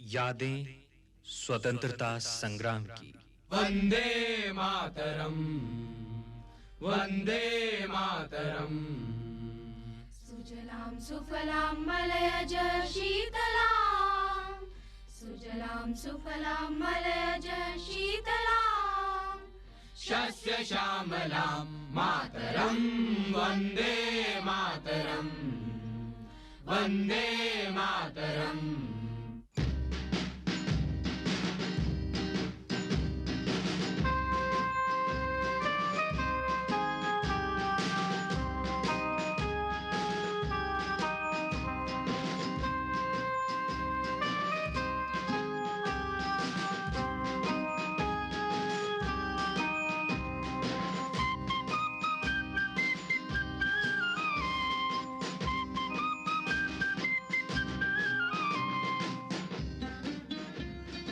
यादें स्वतंत्रता संग्राम की। वंदे मातरम, वंदे मातरम। सुजलां सुफलां मलयज शीतलां, सुजलां सुफलां मलयज शीतलां, शस्य श्यामलां मातरम, वंदे मातरम, वंदे मातरम।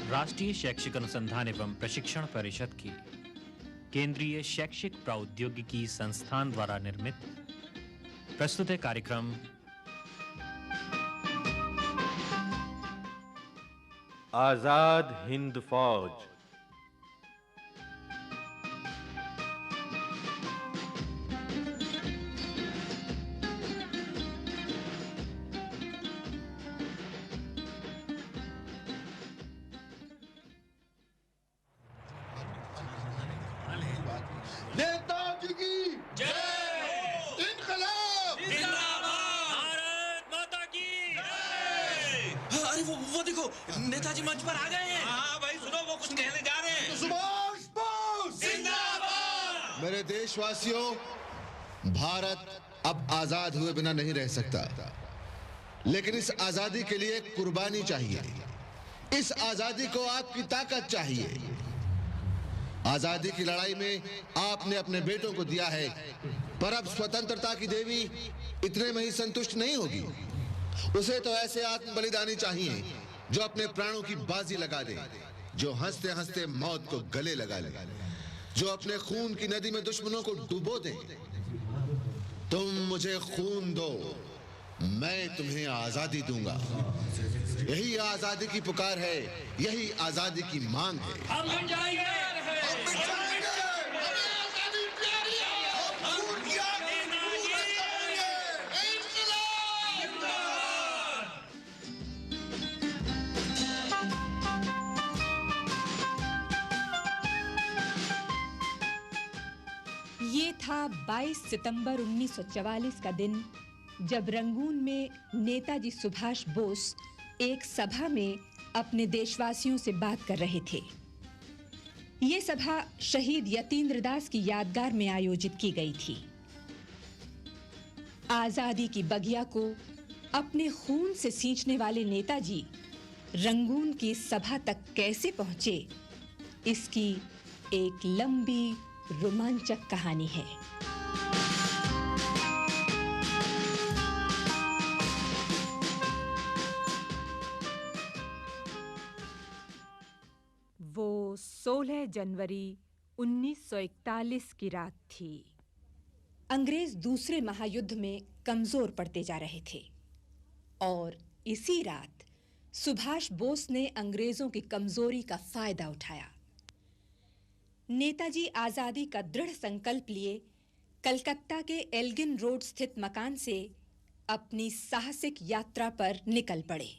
राष्ट्रीय शैक्षिक अनुसंधान एवं प्रशिक्षण परिषद की केंद्रीय शैक्षिक प्रौद्योगिकी संस्थान द्वारा निर्मित प्रस्तुत है कार्यक्रम आजाद हिंद फौज। नेताजी की जय, इनकलाब जिंदाबाद, भारत माता की जय। अरे वो देखो नेताजी मंच पर आ गए हैं। हाँ भाई सुनो, वो कुछ कहने जा रहे हैं। सुभाष बोस जिंदाबाद। मेरे देशवासियों, भारत अब आजाद हुए बिना नहीं रह सकता, लेकिन इस आजादी के लिए कुर्बानी चाहिए। इस आजादी को आपकी ताकत चाहिए। आजादी की लड़ाई में आपने अपने बेटों को दिया है, पर अब स्वतंत्रता की देवी इतने में ही संतुष्ट नहीं होगी। उसे तो ऐसे आत्म बलिदानी चाहिए जो अपने प्राणों की बाजी लगा दे, जो हंसते हंसते मौत को गले लगा ले, जो अपने खून की नदी में दुश्मनों को डुबो दे। तुम मुझे खून दो, मैं तुम्हें आजादी दूंगा। यही आजादी की पुकार है, यही आजादी की मांग है। हम बन जाएंगे। ये था 22 सितंबर 1944 का दिन, जब रंगून में नेताजी सुभाष बोस एक सभा में अपने देशवासियों से बात कर रहे थे। ये सभा शहीद यतीन्द्र दास की यादगार में आयोजित की गई थी। आजादी की बगिया को अपने खून से सींचने वाले नेताजी रंगून की सभा तक कैसे पहुंचे, इसकी एक लंबी रोमांचक कहानी है। वो 16 जनवरी 1941 की रात थी। अंग्रेज दूसरे महायुद्ध में कमजोर पड़ते जा रहे थे और इसी रात सुभाष बोस ने अंग्रेजों की कमजोरी का फायदा उठाया। नेताजी आजादी का दृढ़ संकल्प लिए कलकत्ता के एल्गिन रोड स्थित मकान से अपनी साहसिक यात्रा पर निकल पड़े।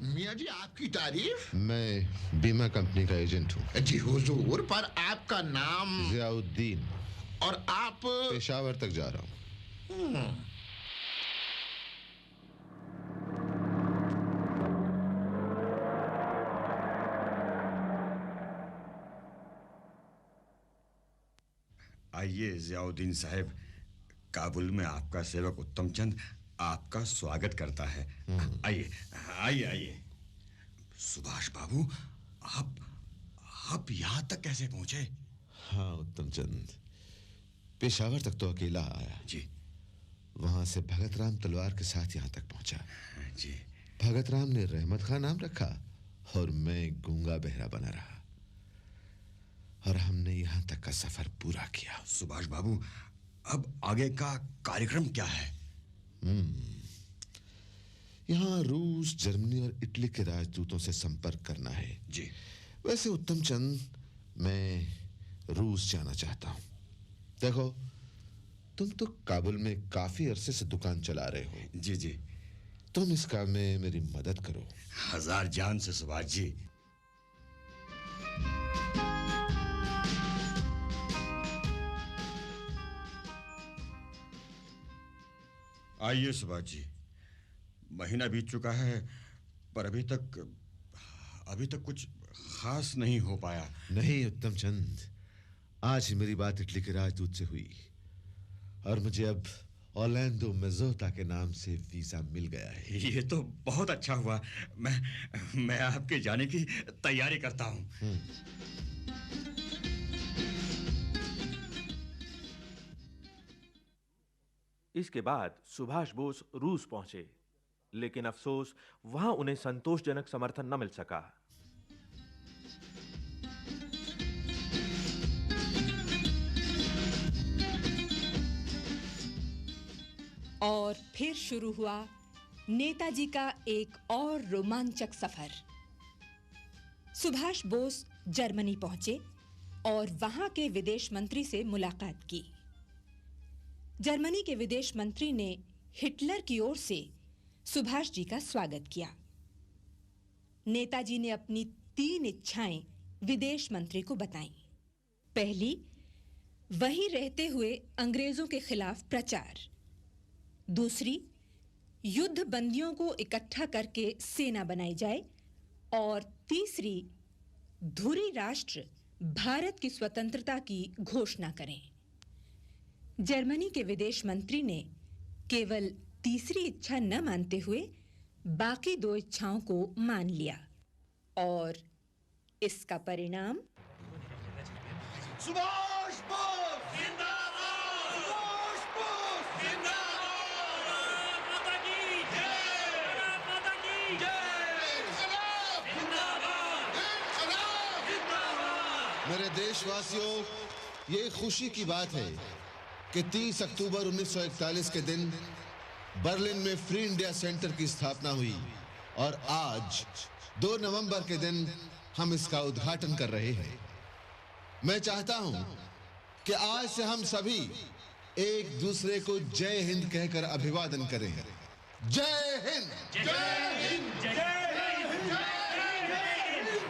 मियाँ जी, आपकी तारीफ। मैं बीमा कंपनी का एजेंट हूँ। जी हुजूर, पर आपका नाम? जियाउद्दीन। और आप? पेशावर तक जा रहा हूँ। आइए जियाउद्दीन साहब, काबुल में आपका सेवक उत्तम चंद आपका स्वागत करता है। आइए आइए आइए। सुभाष बाबू, आप यहाँ तक कैसे पहुंचे? हाँ उत्तम चंद, पेशावर तक तो अकेला आया। जी। वहां से भगत राम तलवार के साथ यहां तक पहुंचा। जी। भगत राम ने रहमत खां नाम रखा और मैं गूंगा बहरा बना रहा, और हमने यहां तक का सफर पूरा किया। सुभाष बाबू, अब आगे का कार्यक्रम क्या है? यहां रूस, जर्मनी और इटली के राजदूतों से संपर्क करना है। जी। वैसे उत्तम चंद, मैं रूस जाना चाहता हूं। देखो, तुम तो काबुल में काफी अरसे से दुकान चला रहे हो। जी जी। तुम इस काम में मेरी मदद करो। 1000 जान से सुभाष जी। आइए सुभाष जी, महीना बीत चुका है पर अभी तक कुछ खास नहीं हो पाया। नहीं उत्तम चंद, आज ही मेरी बात इटली के राजदूत से हुई और मुझे अब ऑर्लैंडो मेजोता के नाम से वीजा मिल गया है। ये तो बहुत अच्छा हुआ। मैं आपके जाने की तैयारी करता हूं। इसके बाद सुभाष बोस रूस पहुंचे, लेकिन अफसोस वहां उन्हें संतोषजनक समर्थन न मिल सका। और फिर शुरू हुआ नेताजी का एक और रोमांचक सफर। सुभाष बोस जर्मनी पहुंचे और वहां के विदेश मंत्री से मुलाकात की। जर्मनी के विदेश मंत्री ने हिटलर की ओर से सुभाष जी का स्वागत किया। नेताजी ने अपनी 3 इच्छाएं विदेश मंत्री को बताईं। पहली, वहीं रहते हुए अंग्रेजों के खिलाफ प्रचार। दूसरी, युद्ध बंदियों को इकट्ठा करके सेना बनाई जाए। और तीसरी, धुरी राष्ट्र भारत की स्वतंत्रता की घोषणा करें। जर्मनी के विदेश मंत्री ने केवल तीसरी इच्छा न मानते हुए बाकी 2 इच्छाओं को मान लिया, और इसका परिणाम सुभाष बोस जिंदाबाद! सुभाष बोस जिंदाबाद! माता की जय! माता की जय! इनकलाब! जिंदाबाद! इनकलाब! जिंदाबाद! मेरे देशवासियों, ये खुशी की बात है कि 30 अक्टूबर 1941 के दिन बर्लिन में फ्री इंडिया सेंटर की स्थापना हुई, और आज 2 नवंबर के दिन हम इसका उद्घाटन कर रहे हैं। मैं चाहता हूं कि आज से हम सभी एक दूसरे को जय हिंद कहकर अभिवादन करें। जय हिंद! जय हिंद! जय हिंद!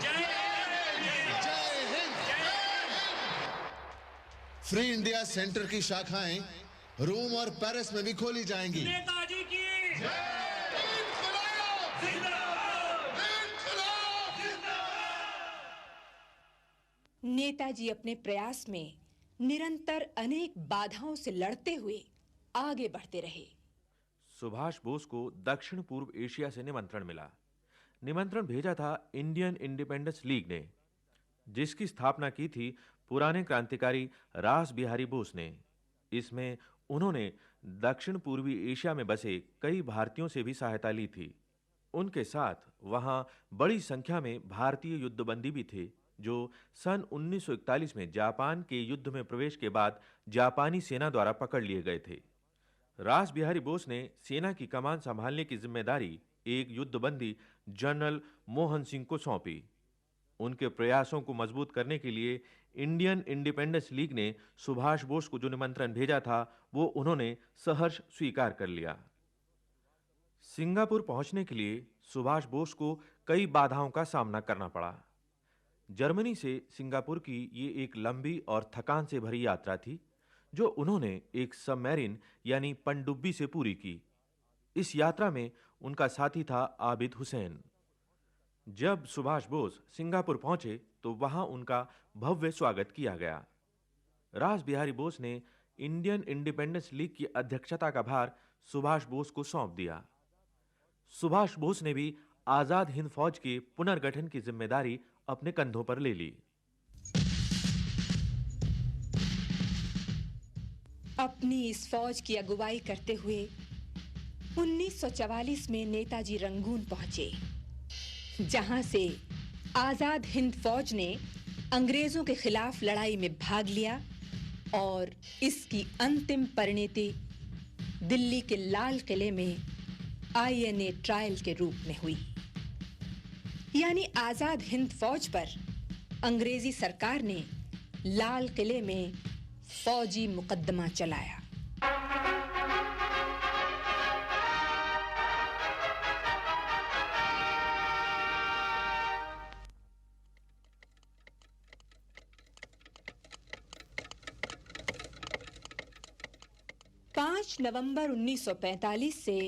जय हिंद! फ्री इंडिया सेंटर की शाखाएं रोम और पेरिस में भी खोली जाएंगी। नेताजी की इनकलाब! इनकलाब! नेताजी अपने प्रयास में निरंतर अनेक बाधाओं से लड़ते हुए आगे बढ़ते रहे। सुभाष बोस को दक्षिण पूर्व एशिया से निमंत्रण मिला। निमंत्रण भेजा था इंडियन इंडिपेंडेंस लीग ने, जिसकी स्थापना की थी पुराने क्रांतिकारी रास बिहारी बोस ने। इसमें उन्होंने दक्षिण पूर्वी एशिया में बसे कई भारतीयों से भी सहायता ली थी। उनके साथ वहां बड़ी संख्या में भारतीय युद्धबंदी भी थे, जो सन 1941 में जापान के युद्ध में प्रवेश के बाद जापानी सेना द्वारा पकड़ लिए गए थे। रास बिहारी बोस ने सेना की कमान संभालने की जिम्मेदारी एक युद्धबंदी जनरल मोहन सिंह को सौंपी। उनके प्रयासों को मजबूत करने के लिए इंडियन इंडिपेंडेंस लीग ने सुभाष बोस को जो निमंत्रण भेजा था, वो उन्होंने सहर्ष स्वीकार कर लिया। सिंगापुर पहुंचने के लिए सुभाष बोस को कई बाधाओं का सामना करना पड़ा। जर्मनी से सिंगापुर की ये एक लंबी और थकान से भरी यात्रा थी, जो उन्होंने एक सबमरीन यानी पनडुब्बी से पूरी की। इस यात्रा में उनका साथी था आबिद हुसैन। जब सुभाष बोस सिंगापुर पहुंचे तो वहां उनका भव्य स्वागत किया गया। रास बिहारी बोस ने इंडियन इंडिपेंडेंस लीग की अध्यक्षता का भार सुभाष बोस को सौंप दिया। सुभाष बोस ने भी आजाद हिंद फौज के पुनर्गठन की जिम्मेदारी अपने कंधों पर ले ली। अपनी इस फौज की अगुवाई करते हुए 1944 में नेताजी रंगून पहुंचे, जहां से आजाद हिंद फौज ने अंग्रेजों के खिलाफ लड़ाई में भाग लिया और इसकी अंतिम परिणति दिल्ली के लाल किले में INA ट्रायल के रूप में हुई। यानी आजाद हिंद फौज पर अंग्रेजी सरकार ने लाल किले में फौजी मुकदमा चलाया। नवंबर 1945 से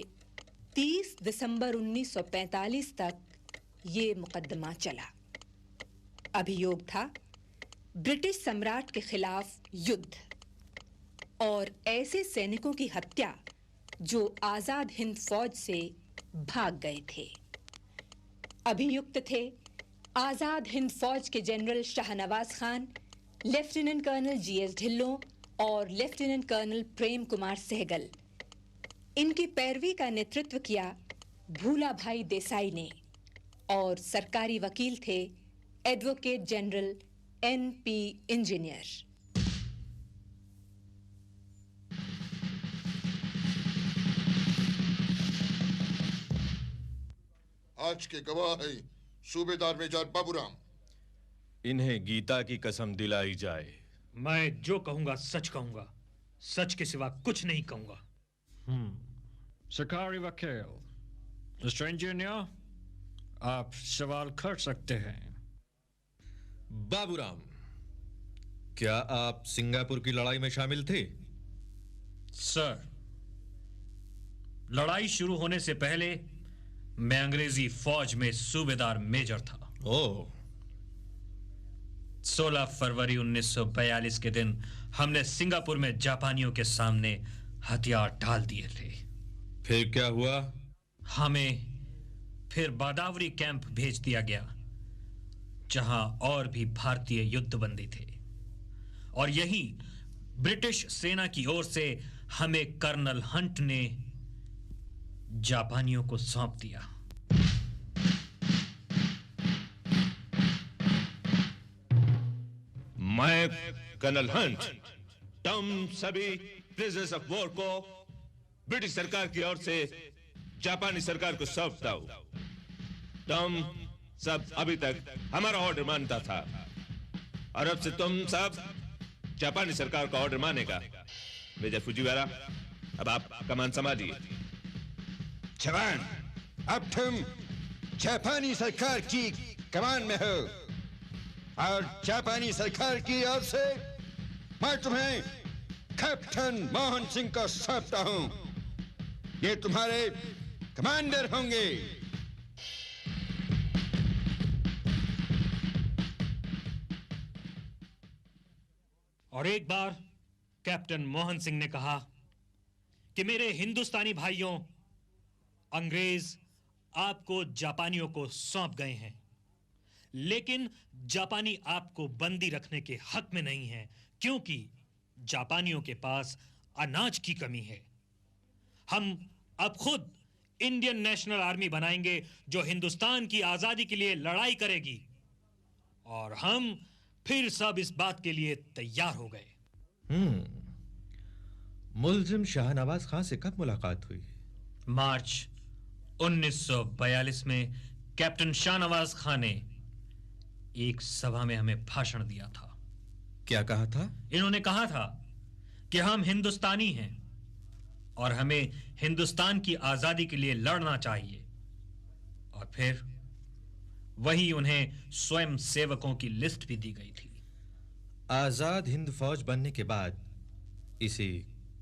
30 दिसंबर 1945 तक ये मुकदमा चला। अभियोग था ब्रिटिश सम्राट के खिलाफ युद्ध और ऐसे सैनिकों की हत्या जो आजाद हिंद फौज से भाग गए थे। अभियुक्त थे आजाद हिंद फौज के general Shahnawaz Khan, lieutenant colonel GS Dhillon और लेफ्टिनेंट कर्नल प्रेम कुमार सहगल। इनकी पैरवी का नेतृत्व किया भूला भाई देसाई ने और सरकारी वकील थे एडवोकेट जनरल NP इंजीनियर। आज के गवाह है सूबेदार मेजर बाबूराम। इन्हें गीता की कसम दिलाई जाए। मैं जो कहूंगा सच कहूंगा, सच के सिवा कुछ नहीं कहूंगा। सरकारी वकील मिस्टर इंजीनियर, आप सवाल कर सकते हैं। बाबूराम, क्या आप सिंगापुर की लड़ाई में शामिल थे? सर, लड़ाई शुरू होने से पहले मैं अंग्रेजी फौज में सूबेदार मेजर था। ओह। 16 फरवरी 1942 के दिन हमने सिंगापुर में जापानियों के सामने हथियार डाल दिए थे। फिर क्या हुआ? हमें फिर बादावरी कैंप भेज दिया गया, जहां और भी भारतीय युद्धबंदी थे, और यहीं ब्रिटिश सेना की ओर से हमें कर्नल हंट ने जापानियों को सौंप दिया। मैं कर्नल हंट तुम सभी प्रिजनर्स ऑफ वॉर को ब्रिटिश सरकार की ओर से जापानी सरकार को सौंपता हूं। तुम सब अभी तक हमारा ऑर्डर मानता था और अब से तुम सब जापानी सरकार का ऑर्डर मानेगा। मेजर फुजिवारा, अब आप कमान संभालिए। जवान, अब तुम जापानी सरकार की कमान में हो और जापानी सरकार की ओर से मैं तुम्हें कैप्टन मोहन सिंह को सौंपता हूं। ये तुम्हारे कमांडर होंगे। और एक बार कैप्टन मोहन सिंह ने कहा कि मेरे हिंदुस्तानी भाइयों, अंग्रेज आपको जापानियों को सौंप गए हैं, लेकिन जापानी आपको बंदी रखने के हक में नहीं हैं, क्योंकि जापानियों के पास अनाज की कमी है। हम अब खुद इंडियन नेशनल आर्मी बनाएंगे जो हिंदुस्तान की आजादी के लिए लड़ाई करेगी। और हम फिर सब इस बात के लिए तैयार हो गए। मुल्जिम शाहनवाज खान से कब मुलाकात हुई? मार्च 1942 में कैप्टन शाहनवाज खान ने एक सभा में हमें भाषण दिया था। क्या कहा था? इन्होंने कहा था कि हम हिंदुस्तानी हैं और हमें हिंदुस्तान की आजादी के लिए लड़ना चाहिए। और फिर वही उन्हें स्वयं सेवकों की लिस्ट भी दी गई थी। आजाद हिंद फौज बनने के बाद इसे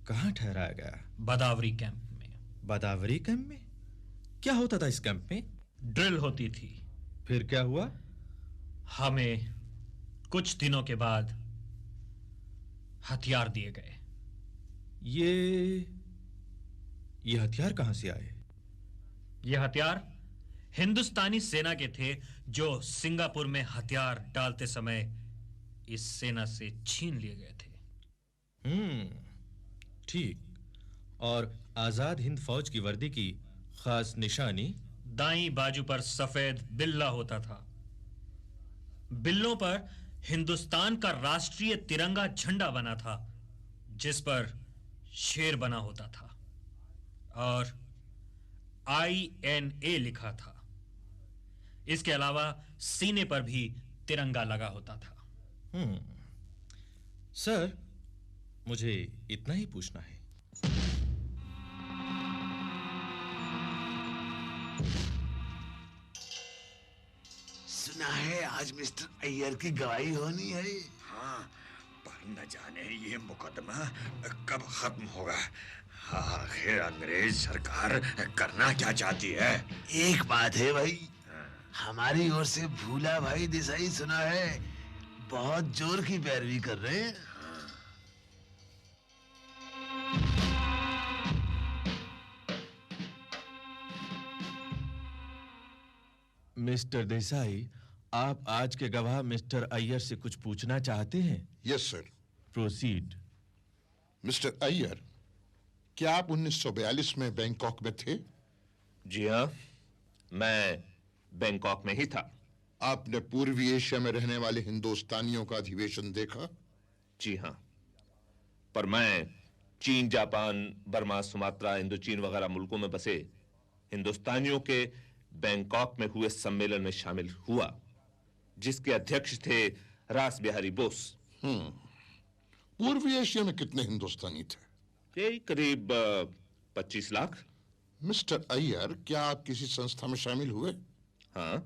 कहां ठहराया गया? बादावरी कैंप में। बादावरी कैंप में? क्या होता था इस कैंप में? ड्रिल होती थी। फिर क्या हुआ? हमें कुछ दिनों के बाद हथियार दिए गए। ये हथियार कहां से आए? ये हथियार हिंदुस्तानी सेना के थे, जो सिंगापुर में हथियार डालते समय इस सेना से छीन लिए गए थे। ठीक। और आजाद हिंद फौज की वर्दी की खास निशानी? दाईं बाजू पर सफेद बिल्ला होता था। बिल्लों पर हिंदुस्तान का राष्ट्रीय तिरंगा झंडा बना था, जिस पर शेर बना होता था और INA लिखा था। इसके अलावा सीने पर भी तिरंगा लगा होता था। सर, मुझे इतना ही पूछना है। सुना है आज मिस्टर अय्यर की गवाही होनी है। हाँ, पर न जाने ये मुकदमा कब खत्म होगा। आखिर अंग्रेज सरकार करना क्या चाहती है? एक बात है भाई, हमारी ओर से भूला भाई देसाई सुना है बहुत जोर की पैरवी कर रहे हैं। मिस्टर देसाई, आप आज के गवाह मिस्टर अय्यर से कुछ पूछना चाहते हैं? Yes sir. Proceed. Mister Iyer, क्या आप 1942 में बैंकॉक में थे? जी हाँ, मैं बैंकॉक में ही था। आपने पूर्वी एशिया में रहने वाले हिंदुस्तानियों का अधिवेशन देखा? जी हाँ, पर मैं चीन, जापान, बर्मा, सुमात्रा, इंडोचीन वगैरह मुल्कों में बसे हिंदुस्तानियों के बैंकॉक में हुए सम्मेलन में शामिल हुआ, जिसके अध्यक्ष थे रास बिहारी बोस। पूर्वी एशिया में कितने हिंदुस्तानी थे? यही करीब 25 लाख। मिस्टर अय्यर, क्या आप किसी संस्था में शामिल हुए? हाँ,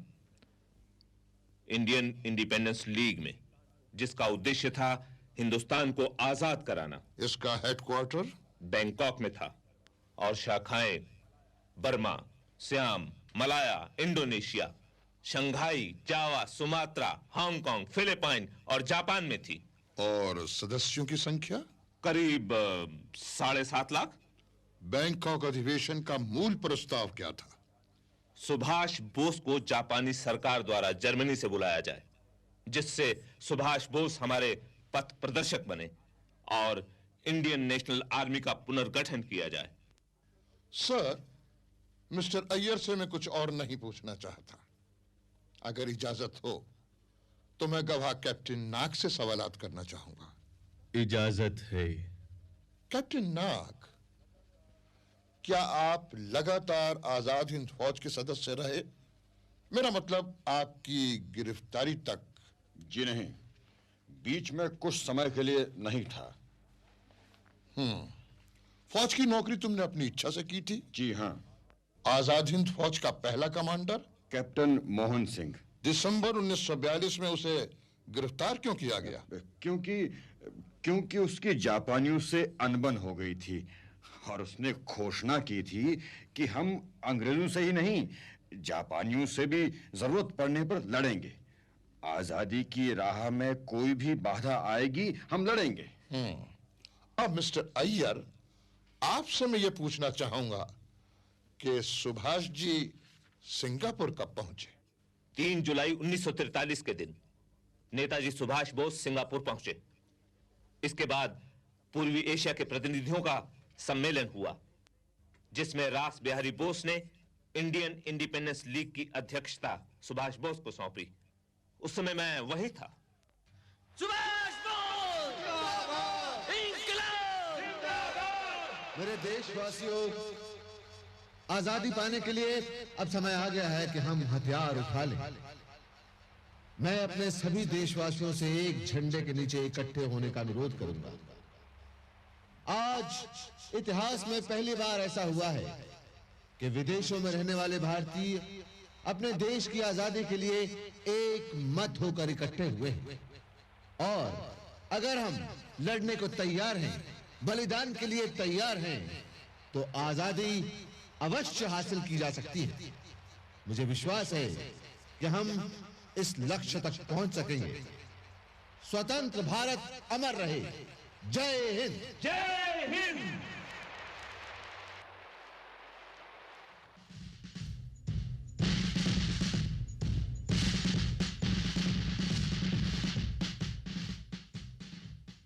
इंडियन इंडिपेंडेंस लीग में, जिसका उद्देश्य था हिंदुस्तान को आजाद कराना। इसका हेडक्वार्टर बैंकॉक में था और शाखाएं Burma, Siam, Malaya, Indonesia, Shanghai, Java, Sumatra, Hong Kong, Philippine और जापान में थी। और सदस्यों की संख्या? करीब 7.5 लाख। बैंकॉक अधिवेशन का मूल प्रस्ताव क्या था? सुभाष बोस को जापानी सरकार द्वारा जर्मनी से बुलाया जाए, जिससे सुभाष बोस हमारे पथ प्रदर्शक बने और इंडियन नेशनल आर्मी का पुनर्गठन किया जाए। सर, मिस्टर अय्यर से मैं कुछ और नहीं पूछना चाहता। अगर इजाजत हो तो मैं गवाह कैप्टन नाग से सवालात करना चाहूंगा। इजाजत है। कैप्टन नाग, क्या आप लगातार आजाद हिंद फौज के सदस्य रहे? मेरा मतलब आपकी गिरफ्तारी तक। जी नहीं, बीच में कुछ समय के लिए नहीं था। फौज की नौकरी तुमने अपनी इच्छा से की थी? जी हाँ। आजाद हिंद फौज का पहला कमांडर कैप्टन मोहन सिंह। दिसंबर 1942 में उसे गिरफ्तार क्यों किया गया? क्योंकि उसकी जापानियों से अनबन हो गई थी और उसने घोषणा की थी कि हम अंग्रेजों से ही नहीं, जापानियों से भी जरूरत पड़ने पर लड़ेंगे। आजादी की राह में कोई भी बाधा आएगी, हम लड़ेंगे। अब मिस्टर अय्यर, आपसे मैं ये पूछना चाहूंगा कि सुभाष जी सिंगापुर कब पहुंचे? 3 जुलाई 1943 के दिन नेताजी सुभाष बोस सिंगापुर पहुंचे। इसके बाद पूर्वी एशिया के प्रतिनिधियों का सम्मेलन हुआ, जिसमें रास बिहारी बोस ने इंडियन इंडिपेंडेंस लीग की अध्यक्षता सुभाष बोस को सौंपी। उस समय मैं वही था। सुभाष बोस इंकलाब! मेरे देशवासियों, आजादी पाने के लिए अब समय आ गया है कि हम हथियार उठा लें। मैं अपने सभी देशवासियों से एक झंडे के नीचे इकट्ठे होने का अनुरोध करूंगा। आज इतिहास में पहली बार ऐसा हुआ है कि विदेशों में रहने वाले भारतीय अपने देश की आजादी के लिए एक मत होकर इकट्ठे हुए हैं। और अगर हम लड़ने को तैयार हैं, बलिदान के लिए तैयार हैं, तो आजादी अवश्य हासिल की जा सकती है। मुझे विश्वास है कि हम इस लक्ष्य तक पहुंच सकेंगे। स्वतंत्र भारत अमर रहे। जय हिंद। जय हिंद।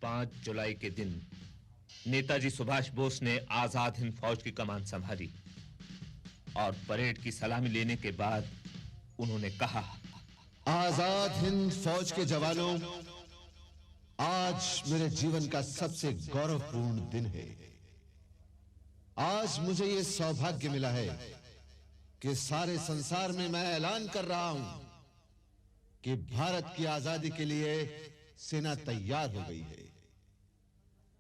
पांच जुलाई के दिन नेताजी सुभाष बोस ने आजाद हिंद फौज की कमान संभाली और परेड की सलामी लेने के बाद उन्होंने कहा, आजाद हिंद फौज के जवानों, आज मेरे जीवन का सबसे गौरवपूर्ण दिन है। आज मुझे यह सौभाग्य मिला है कि सारे संसार में मैं ऐलान कर रहा हूं कि भारत की आजादी के लिए सेना तैयार हो गई है।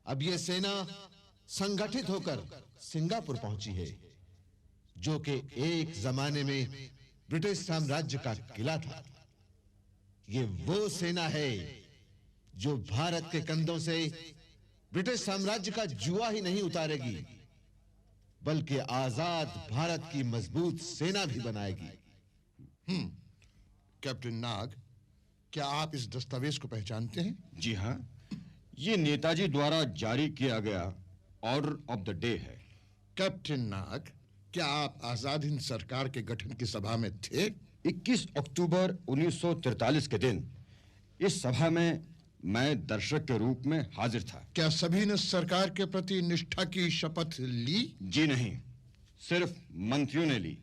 अब यह सेना संगठित होकर सिंगापुर पहुंची है, जो कि एक जमाने में ब्रिटिश साम्राज्य का किला था। यह वो सेना है जो भारत के कंधों से ब्रिटिश साम्राज्य का जुआ ही नहीं उतारेगी, बल्कि आजाद भारत की मजबूत सेना भी बनाएगी। कैप्टन नाग, क्या आप इस दस्तावेज को पहचानते हैं? जी हाँ, ये नेताजी द्वारा जारी किया गया ऑर्डर ऑफ द डे है। कैप्टन नाग, क्या आप आजाद हिंद सरकार के गठन की सभा में थे? 21 अक्टूबर 1943 के दिन इस सभा में मैं दर्शक के रूप में हाजिर था। क्या सभी ने सरकार के प्रति निष्ठा की शपथ ली? जी नहीं, सिर्फ मंत्रियों ने ली,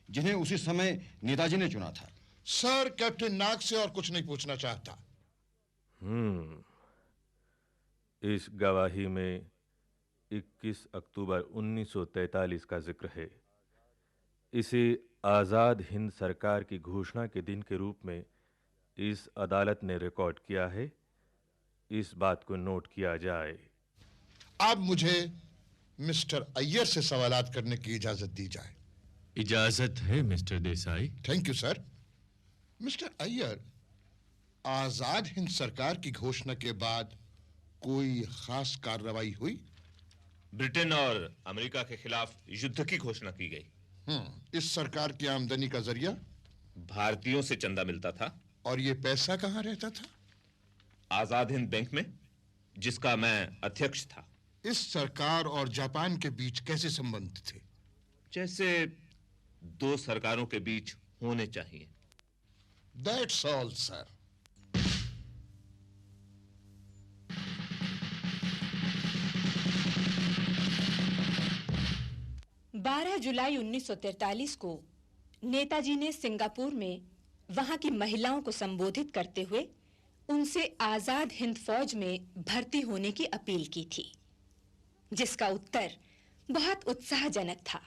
जिन्हें उसी समय नेताजी ने चुना था। सर, कैप्टन नाग से और कुछ नहीं पूछना चाहता। इस गवाही में 21 अक्टूबर 1943 का जिक्र है। इसे आजाद हिंद सरकार की घोषणा के दिन के रूप में इस अदालत ने रिकॉर्ड किया है। इस बात को नोट किया जाए। अब मुझे मिस्टर अय्यर से सवालात करने की इजाजत दी जाए। इजाजत है mister Desai. Thank you sir. Mister Iyer, Azad Hind सरकार की घोषणा के बाद कोई खास कार्रवाई हुई? ब्रिटेन और अमेरिका के खिलाफ युद्ध की घोषणा की गई। इस सरकार की आमदनी का जरिया? भारतीयों से चंदा मिलता था। और ये पैसा कहाँ रहता था? आजाद हिंद बैंक में, जिसका मैं अध्यक्ष था। इस सरकार और जापान के बीच कैसे संबंध थे? जैसे दो सरकारों के बीच होने चाहिए। That's all, sir. जुलाई 1943 को नेताजी ने सिंगापुर में वहां की महिलाओं को संबोधित करते हुए उनसे आजाद हिंद फौज में भर्ती होने की अपील की थी, जिसका उत्तर बहुत उत्साहजनक था।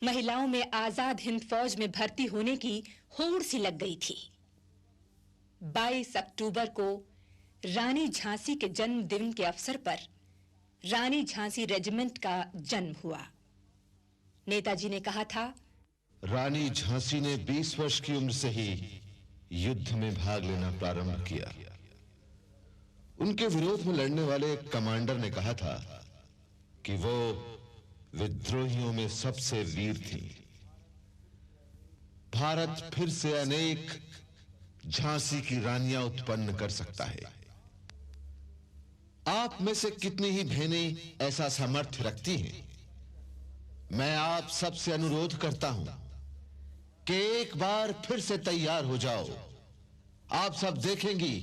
महिलाओं में आजाद हिंद फौज में भर्ती होने की होड़ सी लग गई थी। 22 अक्टूबर को रानी झांसी के जन्मदिन के अवसर पर रानी झांसी रेजिमेंट का जन्म हुआ। नेताजी ने कहा था, रानी झांसी ने 20 वर्ष की उम्र से ही युद्ध में भाग लेना प्रारंभ किया। उनके विरोध में लड़ने वाले कमांडर ने कहा था कि वो विद्रोहियों में सबसे वीर थी। भारत फिर से अनेक झांसी की रानियां उत्पन्न कर सकता है। आप में से कितनी ही बहनें ऐसा सामर्थ्य रखती हैं? मैं आप सबसे अनुरोध करता हूं कि एक बार फिर से तैयार हो जाओ। आप सब देखेंगी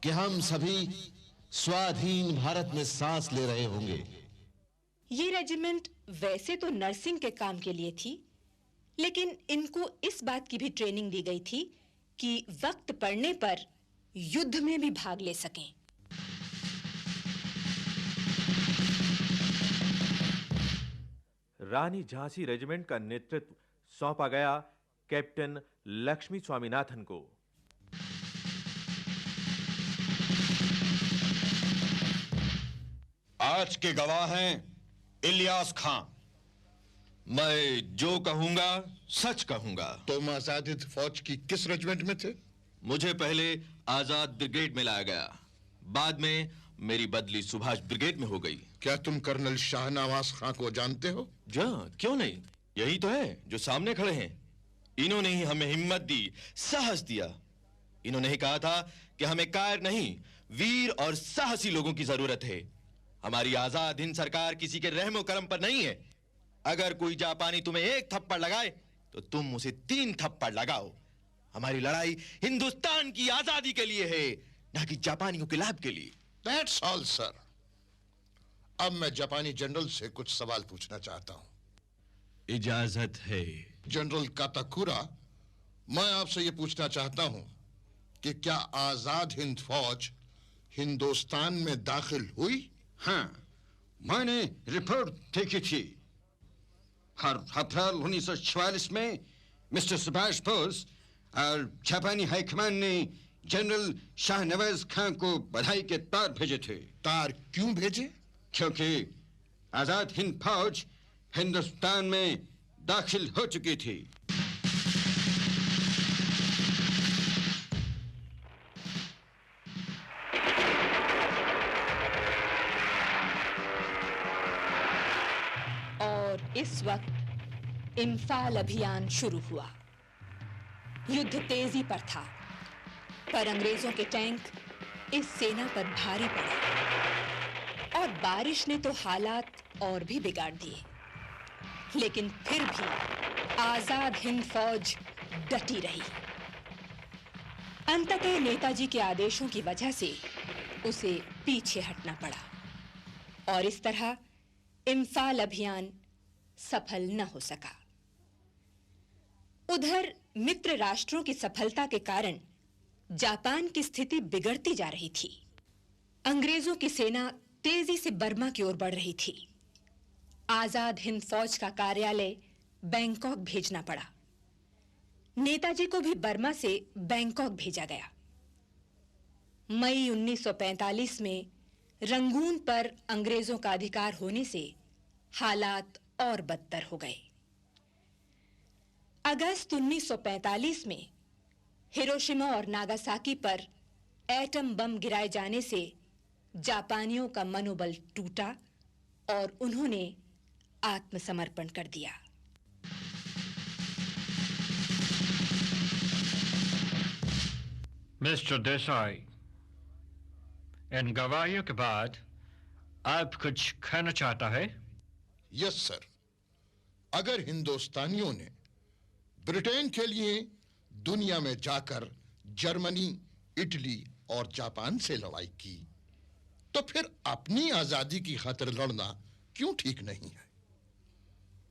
कि हम सभी स्वाधीन भारत में सांस ले रहे होंगे। ये रेजिमेंट वैसे तो नर्सिंग के काम के लिए थी, लेकिन इनको इस बात की भी ट्रेनिंग दी गई थी कि वक्त पड़ने पर युद्ध में भी भाग ले सकें। रानी झांसी रेजिमेंट का नेतृत्व सौंपा गया कैप्टन लक्ष्मी स्वामीनाथन को। आज के गवाह हैं इलियास खां। मैं जो कहूंगा सच कहूंगा। तुम आजाद हिंद फौज की किस रेजिमेंट में थे? मुझे पहले आजाद ब्रिगेड में लाया गया, बाद में मेरी बदली सुभाष ब्रिगेड में हो गई। क्या तुम कर्नल शाहनवाज खां को जानते हो? जा, क्यों नहीं, यही तो है जो सामने खड़े हैं। इन्होंने ही हमें हिम्मत दी, साहस दिया। इन्होंने ही कहा था कि हमें कायर नहीं, वीर और साहसी लोगों की जरूरत है। हमारी आजाद हिंद सरकार किसी के रहमो करम पर नहीं है। अगर कोई जापानी तुम्हें एक थप्पड़ लगाए तो तुम उसे 3 थप्पड़ लगाओ। हमारी लड़ाई हिंदुस्तान की आजादी के लिए है, ना कि जापानियों के लाभ के लिए। That's all, sir. अब मैं जापानी जनरल से कुछ सवाल पूछना चाहता हूं। इजाजत है। जनरल काताकुरा, मैं आपसे यह पूछना चाहता हूं कि क्या आजाद हिंद फौज हिंदुस्तान में दाखिल हुई? हाँ, मैंने रिपोर्ट देखी थी। हर अप्रैल 1944 में मिस्टर सुभाष बोस और जापानी हाईकमान ने जनरल शाहनवाज खान को बधाई के तार भेजे थे। तार क्यों भेजे? क्योंकि आजाद हिंद फौज हिंदुस्तान में दाखिल हो चुकी थी। और इस वक्त इम्फाल अभियान शुरू हुआ। युद्ध तेजी पर था, पर अंग्रेजों के टैंक इस सेना पर भारी पड़े और बारिश ने तो हालात और भी बिगाड़ दिए। लेकिन फिर भी आजाद हिंद फौज डटी रही। अंततः नेताजी के आदेशों की वजह से उसे पीछे हटना पड़ा और इस तरह इम्फाल अभियान सफल न हो सका। उधर मित्र राष्ट्रों की सफलता के कारण जापान की स्थिति बिगड़ती जा रही थी। अंग्रेजों की सेना तेजी से बर्मा की ओर बढ़ रही थी। आजाद हिंद फौज का कार्यालय बैंकॉक भेजना पड़ा। नेताजी को भी बर्मा से बैंकॉक भेजा गया। मई 1945 में रंगून पर अंग्रेजों का अधिकार होने से हालात और बदतर हो गए। अगस्त 1945 में हिरोशिमा और नागासाकी पर एटम बम गिराए जाने से जापानियों का मनोबल टूटा और उन्होंने आत्मसमर्पण कर दिया। मिस्टर देसाई, इन गवाहियों के बाद आप कुछ कहना चाहता है? Yes sir. अगर हिंदुस्तानियों ने ब्रिटेन के लिए दुनिया में जाकर जर्मनी, इटली और जापान से लड़ाई की, तो फिर अपनी आजादी की खातिर लड़ना क्यों ठीक नहीं है?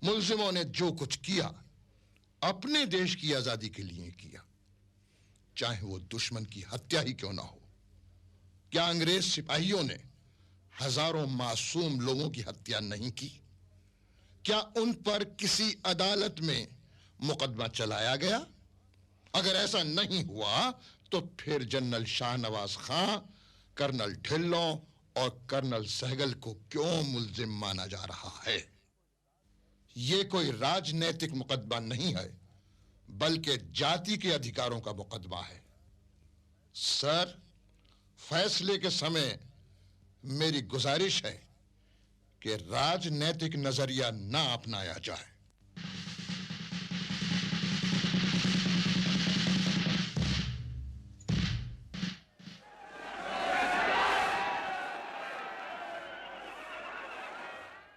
मुल्जिमों ने जो कुछ किया अपने देश की आजादी के लिए किया, चाहे वो दुश्मन की हत्या ही क्यों ना हो। क्या अंग्रेज सिपाहियों ने हजारों मासूम लोगों की हत्या नहीं की? क्या उन पर किसी अदालत में मुकदमा चलाया गया? अगर ऐसा नहीं हुआ तो फिर जनरल शाहनवाज खां, कर्नल ढिल्लों और कर्नल सहगल को क्यों मुल्जिम माना जा रहा है? यह कोई राजनैतिक मुकदमा नहीं है, बल्कि जाति के अधिकारों का मुकदमा है। सर, फैसले के समय मेरी गुजारिश है कि राजनैतिक नजरिया ना अपनाया जाए।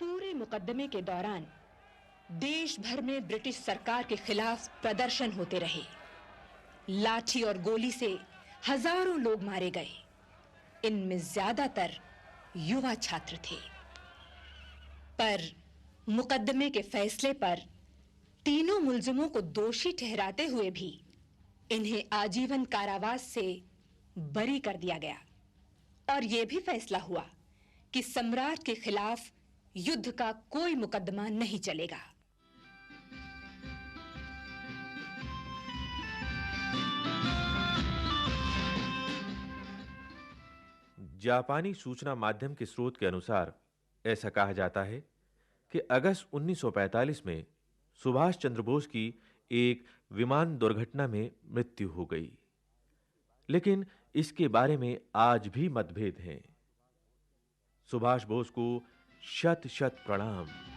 पूरे मुकदमे के दौरान देश भर में ब्रिटिश सरकार के खिलाफ प्रदर्शन होते रहे। लाठी और गोली से हजारों लोग मारे गए। इनमें ज्यादातर युवा छात्र थे। पर मुकदमे के फैसले पर तीनों मुल्जिमों को दोषी ठहराते हुए भी इन्हें आजीवन कारावास से बरी कर दिया गया और यह भी फैसला हुआ कि सम्राट के खिलाफ युद्ध का कोई मुकदमा नहीं चलेगा। जापानी सूचना माध्यम के स्रोत के अनुसार ऐसा कहा जाता है कि अगस्त 1945 में सुभाष चंद्र बोस की एक विमान दुर्घटना में मृत्यु हो गई। लेकिन इसके बारे में आज भी मतभेद हैं। सुभाष बोस को शत-शत प्रणाम।